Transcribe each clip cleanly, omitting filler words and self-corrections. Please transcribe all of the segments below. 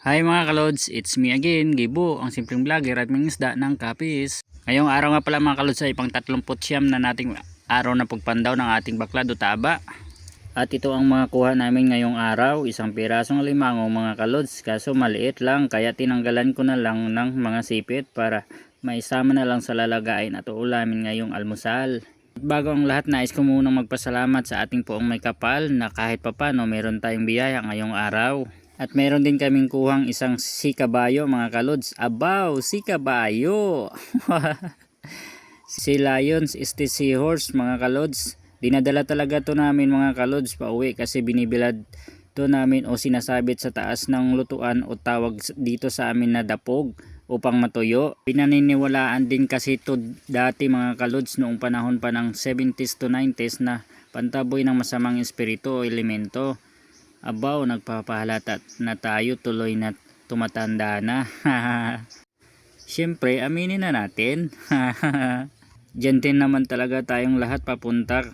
Hi mga kalods, it's me again, Gibo, ang simpleng vlogger at mangingisda ng kapis. Ngayong araw nga pala mga kalods ay pang 39 na nating araw na pagpandaw ng ating baklad o taba. At ito ang mga kuha namin ngayong araw, isang pirasong limango mga kalods, kaso maliit lang kaya tinanggalan ko na lang ng mga sipit para maisama na lang sa lalagain at uulamin ngayong almusal. Bago ang lahat, nais ko munang magpasalamat sa ating poong may kapal na kahit papano meron tayong biyaya ngayong araw. At meron din kaming kuhang isang sikabayo mga kalods. Abaw, sikabayo! Si Lions is the seahorse mga kalods. Dinadala talaga to namin mga kalods pauwi kasi binibilad to namin o sinasabit sa taas ng lutuan o tawag dito sa amin na dapog upang matuyo. Pinaniniwalaan din kasi to dati mga kalods noong panahon pa ng 70s to 90s na pantaboy ng masamang espiritu o elemento. Abaw, nagpapahalata na tayo, tuloy na tumatanda na. Siyempre, aminin na natin. Diyan din naman talaga tayong lahat papunta.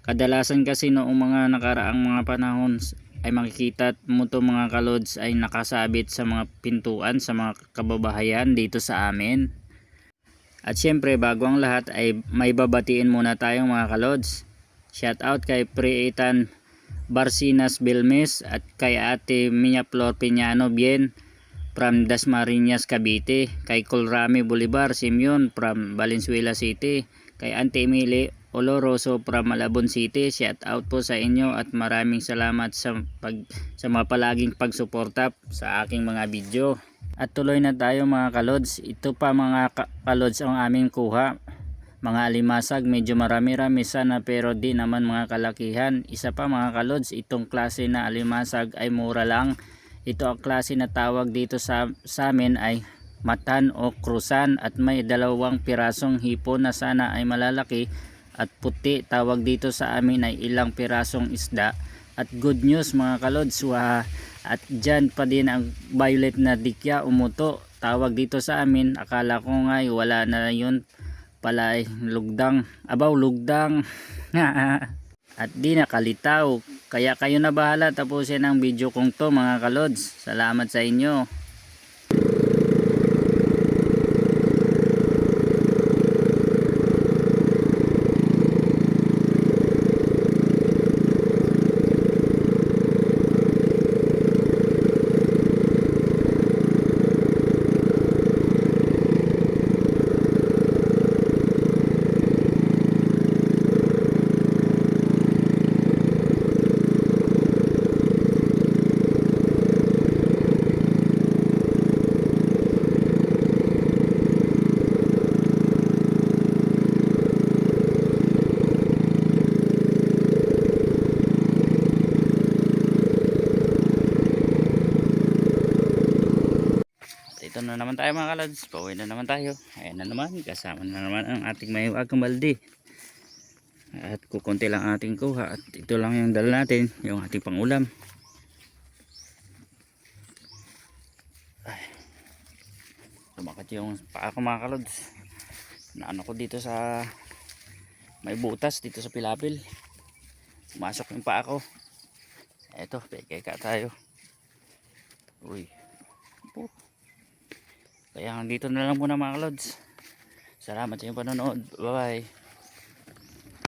Kadalasan kasi noong mga nakaraang mga panahon ay makikita mo to mga kalods ay nakasabit sa mga pintuan sa mga kababahayan dito sa amin. At siyempre, bago ang lahat ay may babatiin muna tayong mga kalods. Shout out kay Priitan Barcinas Belmes at kay Ate Mia Flor Piñano Bien from Dasmariñas Cavite, kay Colrami Bolivar Simeon from Valenzuela City, kay Auntie Emily Oloroso from Malabon City. Shout out po sa inyo at maraming salamat sa mga palaging pagsuporta sa aking mga video. At tuloy na tayo mga kalods. Ito pa mga kalods ang aming kuha. Mga alimasag, medyo marami-rami sana pero di naman mga kalakihan. Isa pa mga kalods, itong klase na alimasag ay mura lang. Ito ang klase na tawag dito sa amin ay matan o krusan at may dalawang pirasong hipon na sana ay malalaki at puti. Tawag dito sa amin ay ilang pirasong isda. At good news mga kalods, at dyan pa din ang violet na dikya umuto. Tawag dito sa amin, akala ko nga wala na yun pala ay lugdang. Abaw, lugdang. At di nakalitaw. Kaya kayo na bahala tapusin ang video kong to mga kalods. Salamat sa inyo. Ito na naman tayo mga kalods, pauwi na naman tayo. Ayan na naman, kasama na naman ang ating mahiwagang balde. At kukunti lang ating kuha. At ito lang yung dala natin, yung ating pangulam. Ay, lumakat yung paa ko mga kalods. Naano ko dito sa may butas dito sa pilapil. Pumasok yung paa ko. Eto, pekeka tayo. Uy. Kaya dito na lang muna mga kalods. Salamat sa inyong panonood. Bye bye.